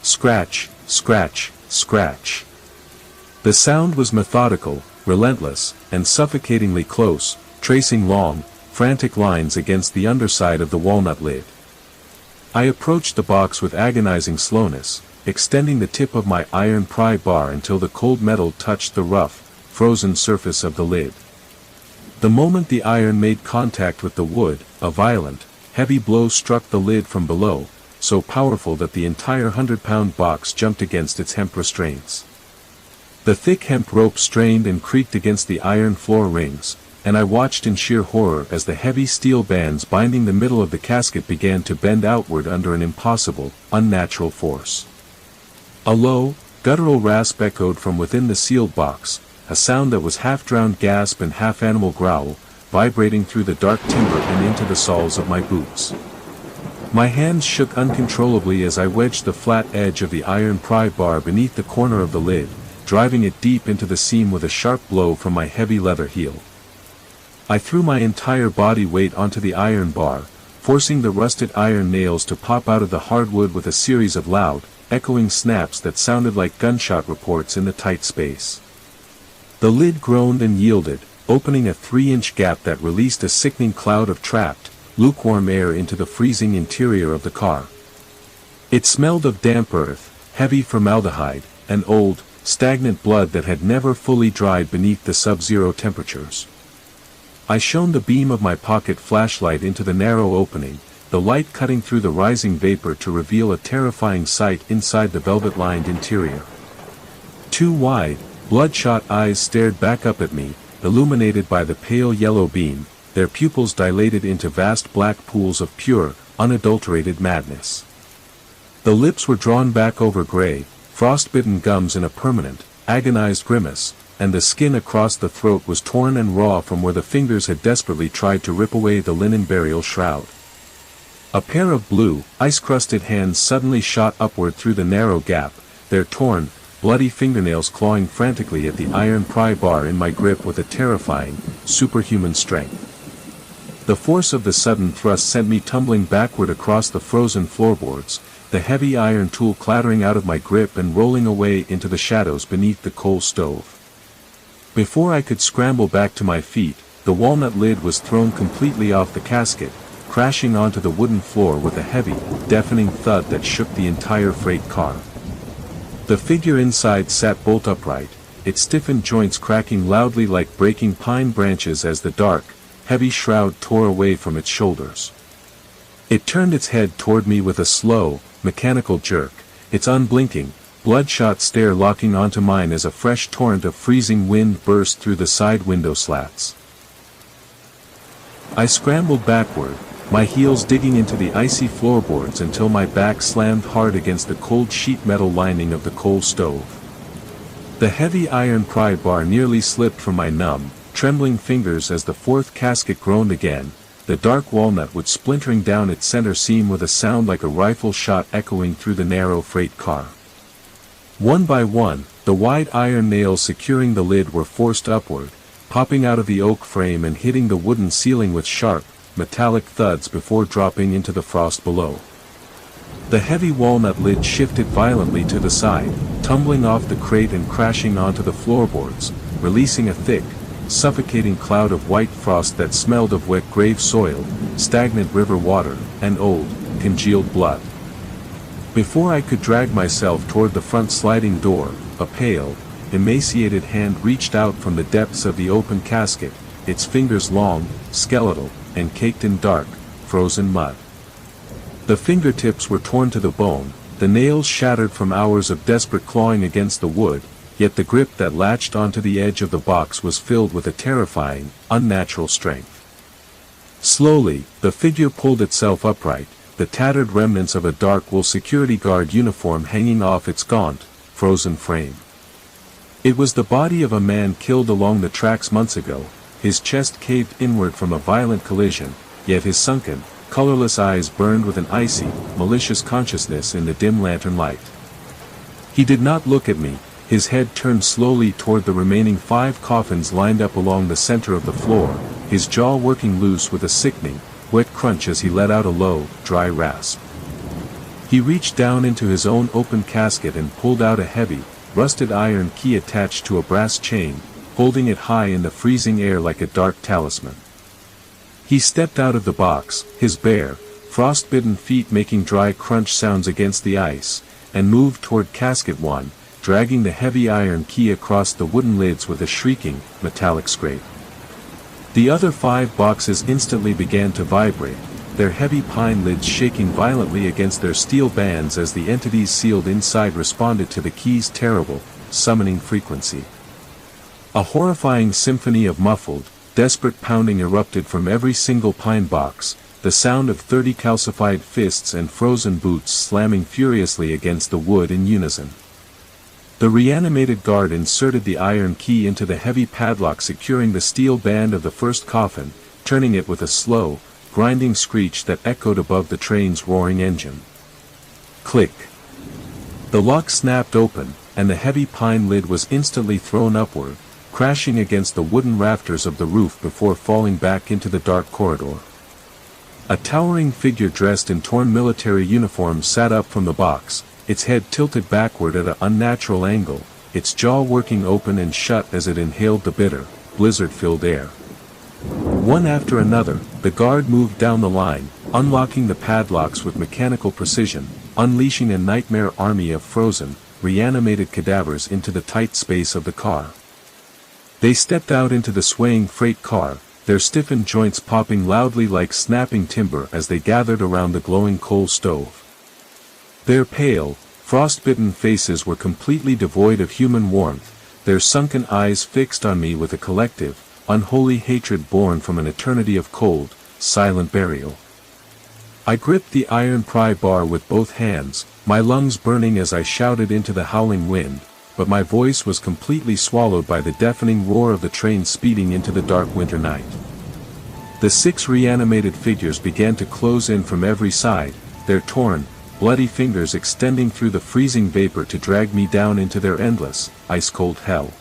Scratch, scratch, scratch. The sound was methodical, relentless, and suffocatingly close, tracing long, frantic lines against the underside of the walnut lid. I approached the box with agonizing slowness, extending the tip of my iron pry bar until the cold metal touched the rough, frozen surface of the lid. The moment the iron made contact with the wood, a violent, heavy blow struck the lid from below, so powerful that the entire 100-pound box jumped against its hemp restraints. The thick hemp rope strained and creaked against the iron floor rings, and I watched in sheer horror as the heavy steel bands binding the middle of the casket began to bend outward under an impossible, unnatural force. A low, guttural rasp echoed from within the sealed box, a sound that was half-drowned gasp and half-animal growl, vibrating through the dark timber and into the soles of my boots. My hands shook uncontrollably as I wedged the flat edge of the iron pry bar beneath the corner of the lid, driving it deep into the seam with a sharp blow from my heavy leather heel. I threw my entire body weight onto the iron bar, forcing the rusted iron nails to pop out of the hardwood with a series of loud, echoing snaps that sounded like gunshot reports in the tight space. The lid groaned and yielded, opening a 3-inch gap that released a sickening cloud of trapped, lukewarm air into the freezing interior of the car. It smelled of damp earth, heavy formaldehyde, and old, stagnant blood that had never fully dried beneath the sub-zero temperatures. I shone the beam of my pocket flashlight into the narrow opening, the light cutting through the rising vapor to reveal a terrifying sight inside the velvet-lined interior. Two wide, bloodshot eyes stared back up at me, illuminated by the pale yellow beam, their pupils dilated into vast black pools of pure, unadulterated madness. The lips were drawn back over gray, frost-bitten gums in a permanent, agonized grimace, and the skin across the throat was torn and raw from where the fingers had desperately tried to rip away the linen burial shroud. A pair of blue, ice-crusted hands suddenly shot upward through the narrow gap, their torn, bloody fingernails clawing frantically at the iron pry bar in my grip with a terrifying, superhuman strength. The force of the sudden thrust sent me tumbling backward across the frozen floorboards, the heavy iron tool clattering out of my grip and rolling away into the shadows beneath the coal stove. Before I could scramble back to my feet, the walnut lid was thrown completely off the casket, crashing onto the wooden floor with a heavy, deafening thud that shook the entire freight car. The figure inside sat bolt upright, its stiffened joints cracking loudly like breaking pine branches as the dark, heavy shroud tore away from its shoulders. It turned its head toward me with a slow, mechanical jerk, its unblinking, bloodshot stare locking onto mine as a fresh torrent of freezing wind burst through the side window slats. I scrambled backward, my heels digging into the icy floorboards until my back slammed hard against the cold sheet metal lining of the coal stove. The heavy iron pry bar nearly slipped from my numb, trembling fingers as the fourth casket groaned again, the dark walnut wood splintering down its center seam with a sound like a rifle shot echoing through the narrow freight car. One by one, the wide iron nails securing the lid were forced upward, popping out of the oak frame and hitting the wooden ceiling with sharp, metallic thuds before dropping into the frost below. The heavy walnut lid shifted violently to the side, tumbling off the crate and crashing onto the floorboards, releasing a thick, suffocating cloud of white frost that smelled of wet grave soil, stagnant river water, and old, congealed blood. Before I could drag myself toward the front sliding door, a pale, emaciated hand reached out from the depths of the open casket, its fingers long, skeletal, and caked in dark, frozen mud. The fingertips were torn to the bone, the nails shattered from hours of desperate clawing against the wood, yet the grip that latched onto the edge of the box was filled with a terrifying, unnatural strength. Slowly, the figure pulled itself upright, the tattered remnants of a dark wool security guard uniform hanging off its gaunt, frozen frame. It was the body of a man killed along the tracks months ago, his chest caved inward from a violent collision, yet his sunken, colorless eyes burned with an icy, malicious consciousness in the dim lantern light. He did not look at me, his head turned slowly toward the remaining 5 coffins lined up along the center of the floor, his jaw working loose with a sickening, wet crunch as he let out a low, dry rasp. He reached down into his own open casket and pulled out a heavy, rusted iron key attached to a brass chain, holding it high in the freezing air like a dark talisman. He stepped out of the box, his bare, frost-bitten feet making dry crunch sounds against the ice, and moved toward casket 1, dragging the heavy iron key across the wooden lids with a shrieking, metallic scrape. The other 5 boxes instantly began to vibrate, their heavy pine lids shaking violently against their steel bands as the entities sealed inside responded to the key's terrible, summoning frequency. A horrifying symphony of muffled, desperate pounding erupted from every single pine box, the sound of 30 calcified fists and frozen boots slamming furiously against the wood in unison. The reanimated guard inserted the iron key into the heavy padlock securing the steel band of the first coffin, turning it with a slow, grinding screech that echoed above the train's roaring engine. Click. The lock snapped open, and the heavy pine lid was instantly thrown upward, crashing against the wooden rafters of the roof before falling back into the dark corridor. A towering figure dressed in torn military uniform sat up from the box, its head tilted backward at an unnatural angle, its jaw working open and shut as it inhaled the bitter, blizzard-filled air. One after another, the guard moved down the line, unlocking the padlocks with mechanical precision, unleashing a nightmare army of frozen, reanimated cadavers into the tight space of the car. They stepped out into the swaying freight car, their stiffened joints popping loudly like snapping timber as they gathered around the glowing coal stove. Their pale, frost-bitten faces were completely devoid of human warmth, their sunken eyes fixed on me with a collective, unholy hatred born from an eternity of cold, silent burial. I gripped the iron pry bar with both hands, my lungs burning as I shouted into the howling wind, but my voice was completely swallowed by the deafening roar of the train speeding into the dark winter night. The 6 reanimated figures began to close in from every side, their torn, bloody fingers extending through the freezing vapor to drag me down into their endless, ice-cold hell.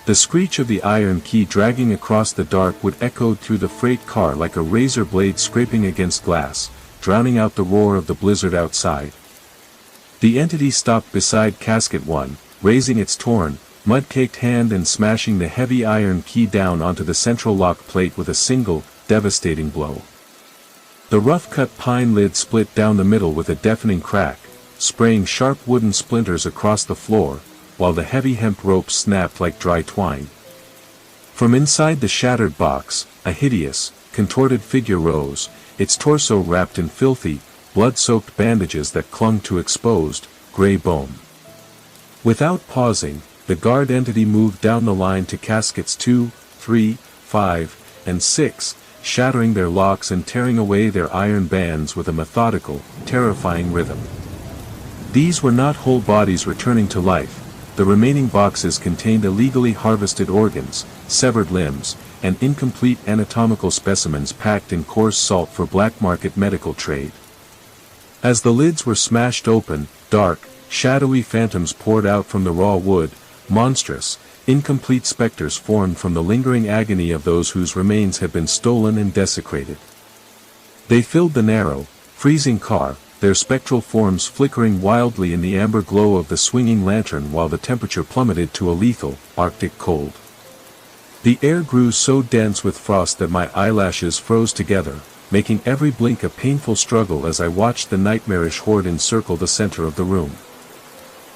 The screech of the iron key dragging across the dark wood echoed through the freight car like a razor blade scraping against glass, drowning out the roar of the blizzard outside. The entity stopped beside casket 1, raising its torn, mud-caked hand and smashing the heavy iron key down onto the central lock plate with a single, devastating blow. The rough-cut pine lid split down the middle with a deafening crack, spraying sharp wooden splinters across the floor, while the heavy hemp rope snapped like dry twine. From inside the shattered box, a hideous, contorted figure rose, its torso wrapped in filthy, blood-soaked bandages that clung to exposed, gray bone. Without pausing, the guard entity moved down the line to caskets 2, 3, 5, and 6, shattering their locks and tearing away their iron bands with a methodical, terrifying rhythm. These were not whole bodies returning to life. The remaining boxes contained illegally harvested organs, severed limbs, and incomplete anatomical specimens packed in coarse salt for black market medical trade. As the lids were smashed open, dark, shadowy phantoms poured out from the raw wood, monstrous, incomplete specters formed from the lingering agony of those whose remains had been stolen and desecrated. They filled the narrow, freezing car, their spectral forms flickering wildly in the amber glow of the swinging lantern while the temperature plummeted to a lethal, Arctic cold. The air grew so dense with frost that my eyelashes froze together, making every blink a painful struggle as I watched the nightmarish horde encircle the center of the room.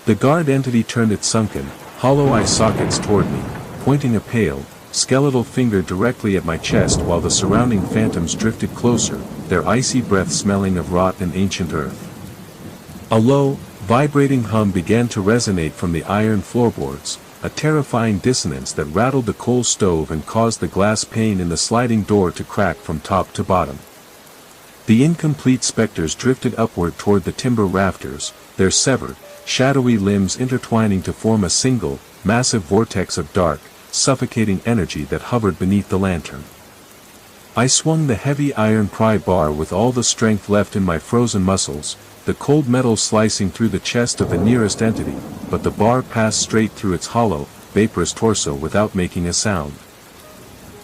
The guard entity turned its sunken, hollow eye sockets toward me, pointing a pale, skeletal finger directly at my chest while the surrounding phantoms drifted closer, their icy breath smelling of rot and ancient earth. A low, vibrating hum began to resonate from the iron floorboards, a terrifying dissonance that rattled the coal stove and caused the glass pane in the sliding door to crack from top to bottom. The incomplete specters drifted upward toward the timber rafters, their severed, shadowy limbs intertwining to form a single, massive vortex of dark, suffocating energy that hovered beneath the lantern. I swung the heavy iron pry bar with all the strength left in my frozen muscles, the cold metal slicing through the chest of the nearest entity, but the bar passed straight through its hollow, vaporous torso without making a sound.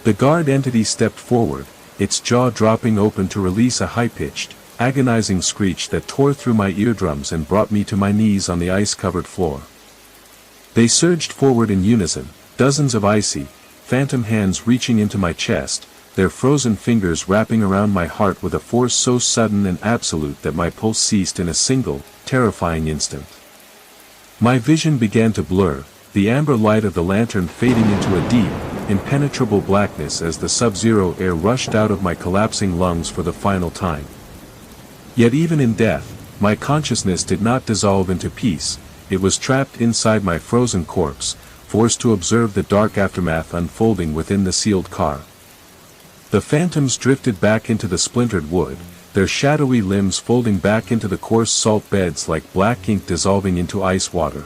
The guard entity stepped forward, its jaw dropping open to release a high-pitched, agonizing screech that tore through my eardrums and brought me to my knees on the ice-covered floor. They surged forward in unison, dozens of icy, phantom hands reaching into my chest, their frozen fingers wrapping around my heart with a force so sudden and absolute that my pulse ceased in a single, terrifying instant. My vision began to blur, the amber light of the lantern fading into a deep, impenetrable blackness as the sub-zero air rushed out of my collapsing lungs for the final time. Yet even in death, my consciousness did not dissolve into peace, it was trapped inside my frozen corpse, forced to observe the dark aftermath unfolding within the sealed car. The phantoms drifted back into the splintered wood, their shadowy limbs folding back into the coarse salt beds like black ink dissolving into ice water.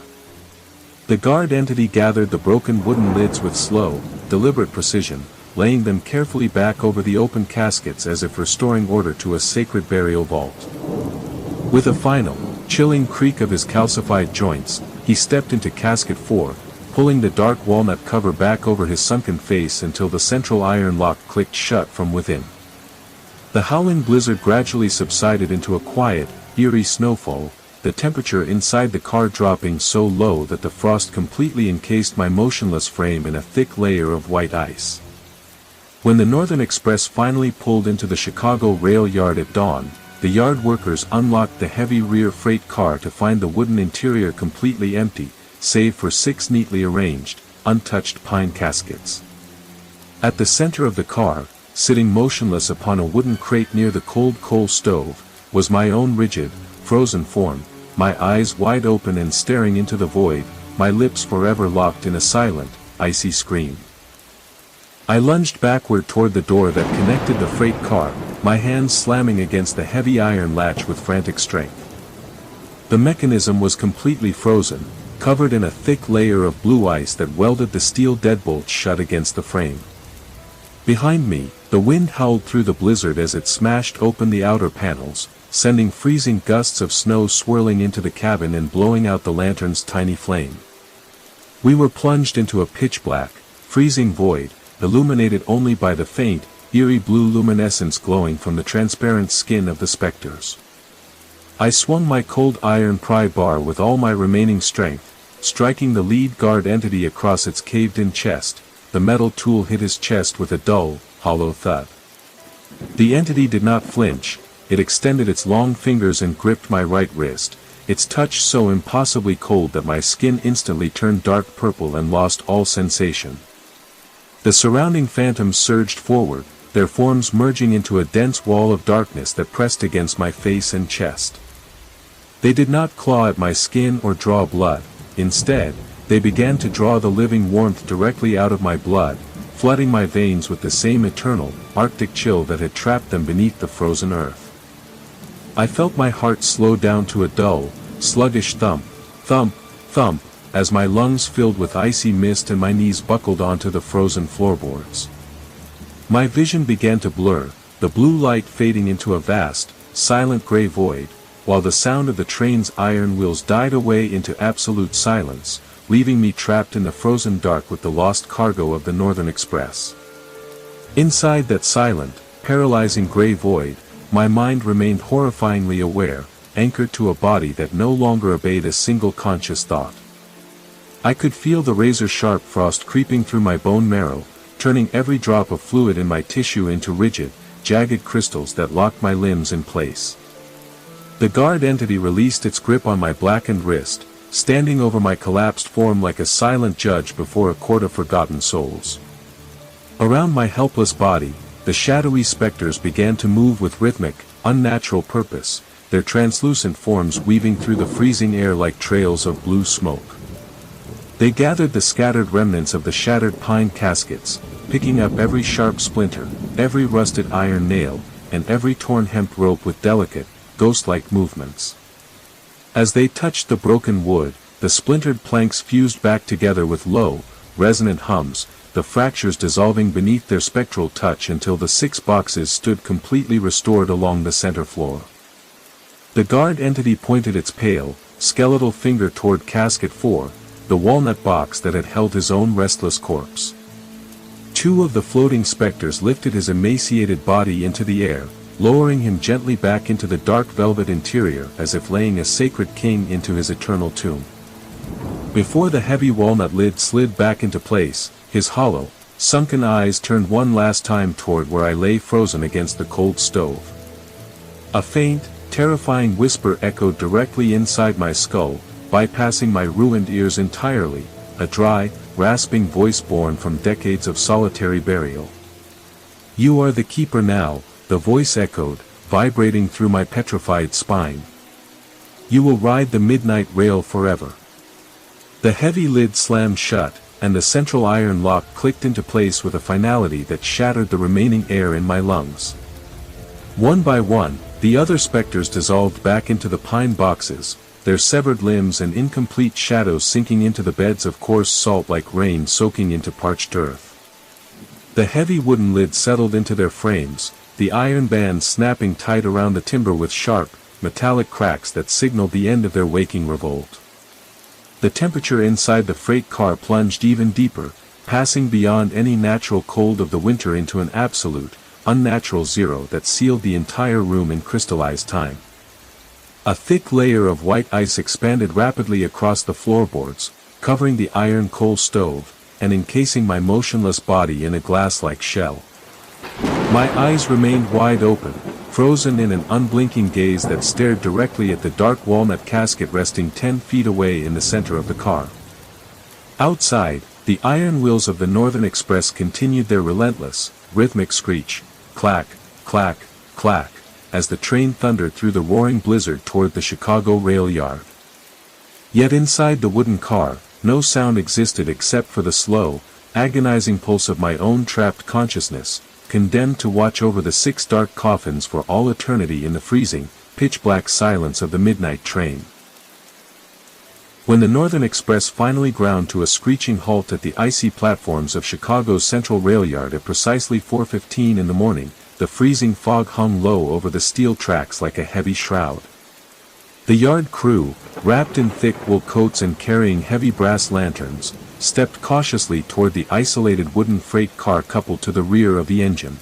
The guard entity gathered the broken wooden lids with slow, deliberate precision, laying them carefully back over the open caskets as if restoring order to a sacred burial vault. With a final, chilling creak of his calcified joints, he stepped into casket 4, pulling the dark walnut cover back over his sunken face until the central iron lock clicked shut from within. The howling blizzard gradually subsided into a quiet, eerie snowfall, the temperature inside the car dropping so low that the frost completely encased my motionless frame in a thick layer of white ice. When the Northern Express finally pulled into the Chicago rail yard at dawn, the yard workers unlocked the heavy rear freight car to find the wooden interior completely empty, save for 6 neatly arranged, untouched pine caskets. At the center of the car, sitting motionless upon a wooden crate near the cold coal stove, was my own rigid, frozen form, my eyes wide open and staring into the void, my lips forever locked in a silent, icy scream. I lunged backward toward the door that connected the freight car, my hands slamming against the heavy iron latch with frantic strength. The mechanism was completely frozen, covered in a thick layer of blue ice that welded the steel deadbolts shut against the frame. Behind me, the wind howled through the blizzard as it smashed open the outer panels, sending freezing gusts of snow swirling into the cabin and blowing out the lantern's tiny flame. We were plunged into a pitch-black, freezing void, illuminated only by the faint, eerie blue luminescence glowing from the transparent skin of the specters. I swung my cold iron pry bar with all my remaining strength, striking the lead guard entity across its caved-in chest. The metal tool hit his chest with a dull, hollow thud. The entity did not flinch, it extended its long fingers and gripped my right wrist, its touch so impossibly cold that my skin instantly turned dark purple and lost all sensation. The surrounding phantoms surged forward, their forms merging into a dense wall of darkness that pressed against my face and chest. They did not claw at my skin or draw blood, instead, they began to draw the living warmth directly out of my blood, flooding my veins with the same eternal, arctic chill that had trapped them beneath the frozen earth. I felt my heart slow down to a dull, sluggish thump, thump, thump, as my lungs filled with icy mist and my knees buckled onto the frozen floorboards. My vision began to blur, the blue light fading into a vast, silent gray void, while the sound of the train's iron wheels died away into absolute silence, leaving me trapped in the frozen dark with the lost cargo of the Northern Express. Inside that silent, paralyzing gray void, my mind remained horrifyingly aware, anchored to a body that no longer obeyed a single conscious thought. I could feel the razor-sharp frost creeping through my bone marrow, turning every drop of fluid in my tissue into rigid, jagged crystals that locked my limbs in place. The guard entity released its grip on my blackened wrist, standing over my collapsed form like a silent judge before a court of forgotten souls. Around my helpless body, the shadowy specters began to move with rhythmic, unnatural purpose, their translucent forms weaving through the freezing air like trails of blue smoke. They gathered the scattered remnants of the shattered pine caskets, picking up every sharp splinter, every rusted iron nail, and every torn hemp rope with delicate, ghost-like movements. As they touched the broken wood, the splintered planks fused back together with low, resonant hums, the fractures dissolving beneath their spectral touch until the 6 boxes stood completely restored along the center floor. The guard entity pointed its pale, skeletal finger toward casket 4, the walnut box that had held his own restless corpse. 2 of the floating specters lifted his emaciated body into the air, lowering him gently back into the dark velvet interior as if laying a sacred king into his eternal tomb. Before the heavy walnut lid slid back into place, his hollow, sunken eyes turned one last time toward where I lay frozen against the cold stove. A faint, terrifying whisper echoed directly inside my skull, bypassing my ruined ears entirely, a dry, rasping voice born from decades of solitary burial. "You are the keeper now," the voice echoed, vibrating through my petrified spine. "You will ride the midnight rail forever." The heavy lid slammed shut, and the central iron lock clicked into place with a finality that shattered the remaining air in my lungs. One by one, the other specters dissolved back into the pine boxes, their severed limbs and incomplete shadows sinking into the beds of coarse salt like rain soaking into parched earth. The heavy wooden lid settled into their frames, the iron bands snapping tight around the timber with sharp, metallic cracks that signaled the end of their waking revolt. The temperature inside the freight car plunged even deeper, passing beyond any natural cold of the winter into an absolute, unnatural zero that sealed the entire room in crystallized time. A thick layer of white ice expanded rapidly across the floorboards, covering the iron coal stove, and encasing my motionless body in a glass-like shell. My eyes remained wide open, frozen in an unblinking gaze that stared directly at the dark walnut casket resting 10 feet away in the center of the car. Outside, the iron wheels of the Northern Express continued their relentless, rhythmic screech, clack, clack, clack, as the train thundered through the roaring blizzard toward the Chicago rail yard. Yet inside the wooden car, no sound existed except for the slow, agonizing pulse of my own trapped consciousness, condemned to watch over the 6 dark coffins for all eternity in the freezing, pitch-black silence of the midnight train. When the Northern Express finally ground to a screeching halt at the icy platforms of Chicago's Central Rail Yard at precisely 4:15 in the morning, the freezing fog hung low over the steel tracks like a heavy shroud. The yard crew, wrapped in thick wool coats and carrying heavy brass lanterns, stepped cautiously toward the isolated wooden freight car coupled to the rear of the engine.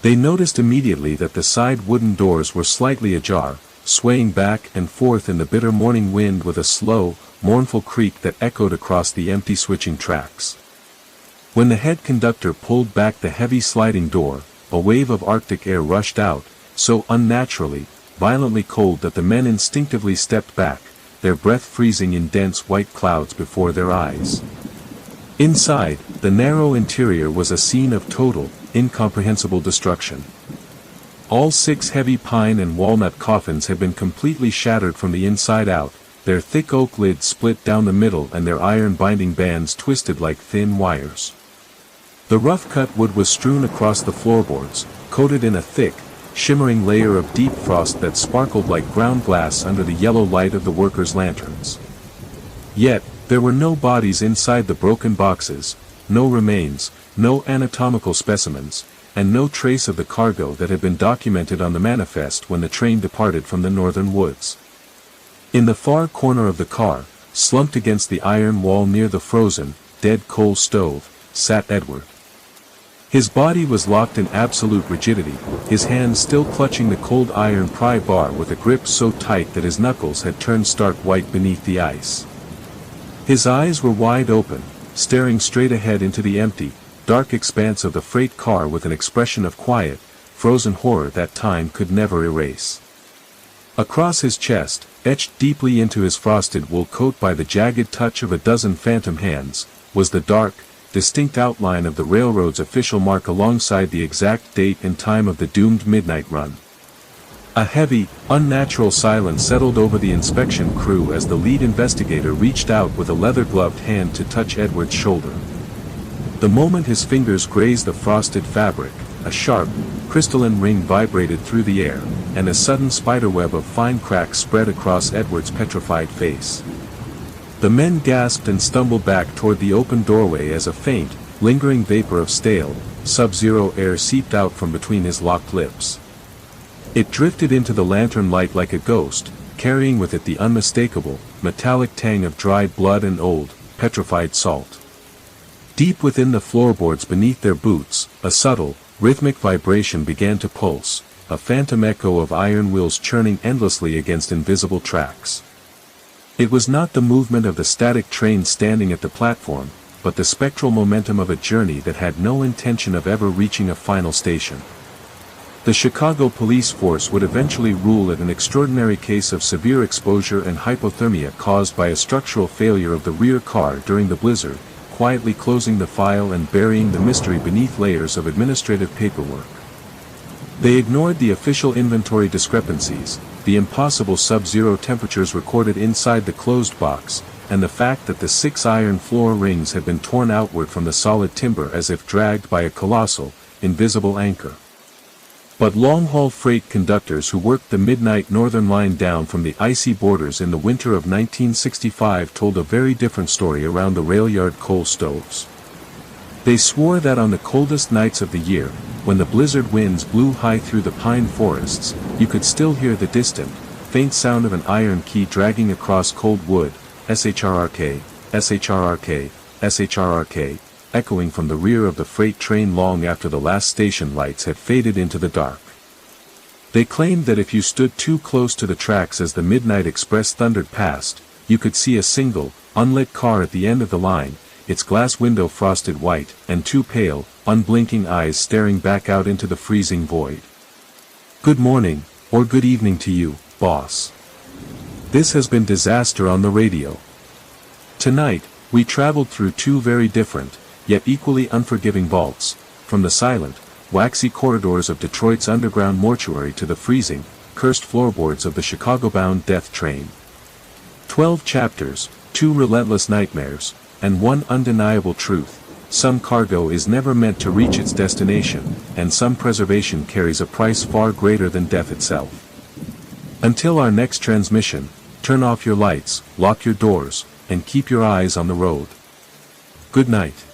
They noticed immediately that the side wooden doors were slightly ajar, swaying back and forth in the bitter morning wind with a slow, mournful creak that echoed across the empty switching tracks. When the head conductor pulled back the heavy sliding door, a wave of Arctic air rushed out, so unnaturally, violently cold that the men instinctively stepped back, their breath freezing in dense white clouds before their eyes. Inside, the narrow interior was a scene of total, incomprehensible destruction. All 6 heavy pine and walnut coffins had been completely shattered from the inside out, their thick oak lids split down the middle and their iron binding bands twisted like thin wires. The rough-cut wood was strewn across the floorboards, coated in a thick, shimmering layer of deep frost that sparkled like ground glass under the yellow light of the workers' lanterns. Yet, there were no bodies inside the broken boxes, no remains, no anatomical specimens, and no trace of the cargo that had been documented on the manifest when the train departed from the northern woods. In the far corner of the car, slumped against the iron wall near the frozen, dead coal stove, sat Edward. His body was locked in absolute rigidity, his hands still clutching the cold iron pry bar with a grip so tight that his knuckles had turned stark white beneath the ice. His eyes were wide open, staring straight ahead into the empty, dark expanse of the freight car with an expression of quiet, frozen horror that time could never erase. Across his chest, etched deeply into his frosted wool coat by the jagged touch of a dozen phantom hands, was the dark, distinct outline of the railroad's official mark alongside the exact date and time of the doomed midnight run. A heavy, unnatural silence settled over the inspection crew as the lead investigator reached out with a leather-gloved hand to touch Edward's shoulder. The moment his fingers grazed the frosted fabric, a sharp, crystalline ring vibrated through the air, and a sudden spiderweb of fine cracks spread across Edward's petrified face. The men gasped and stumbled back toward the open doorway as a faint, lingering vapor of stale, sub-zero air seeped out from between his locked lips. It drifted into the lantern light like a ghost, carrying with it the unmistakable, metallic tang of dried blood and old, petrified salt. Deep within the floorboards beneath their boots, a subtle, rhythmic vibration began to pulse, a phantom echo of iron wheels churning endlessly against invisible tracks. It was not the movement of the static train standing at the platform, but the spectral momentum of a journey that had no intention of ever reaching a final station. The Chicago police force would eventually rule it an extraordinary case of severe exposure and hypothermia caused by a structural failure of the rear car during the blizzard, quietly closing the file and burying the mystery beneath layers of administrative paperwork. They ignored the official inventory discrepancies, the impossible sub-zero temperatures recorded inside the closed box, and the fact that the 6 iron floor rings had been torn outward from the solid timber as if dragged by a colossal, invisible anchor. But long-haul freight conductors who worked the midnight Northern Line down from the icy borders in the winter of 1965 told a very different story around the rail yard coal stoves. They swore that on the coldest nights of the year, when the blizzard winds blew high through the pine forests, you could still hear the distant, faint sound of an iron key dragging across cold wood, SHRRK, SHRRK, SHRRK, echoing from the rear of the freight train long after the last station lights had faded into the dark. They claimed that if you stood too close to the tracks as the Midnight Express thundered past, you could see a single, unlit car at the end of the line, its glass window frosted white, and 2 pale, unblinking eyes staring back out into the freezing void. Good morning, or good evening to you, boss. This has been Disaster on the Radio. Tonight, we traveled through 2 very different, yet equally unforgiving vaults, from the silent, waxy corridors of Detroit's underground mortuary to the freezing, cursed floorboards of the Chicago-bound death train. 12 chapters, 2 relentless nightmares, and 1 undeniable truth: some cargo is never meant to reach its destination, and some preservation carries a price far greater than death itself. Until our next transmission, turn off your lights, lock your doors, and keep your eyes on the road. Good night.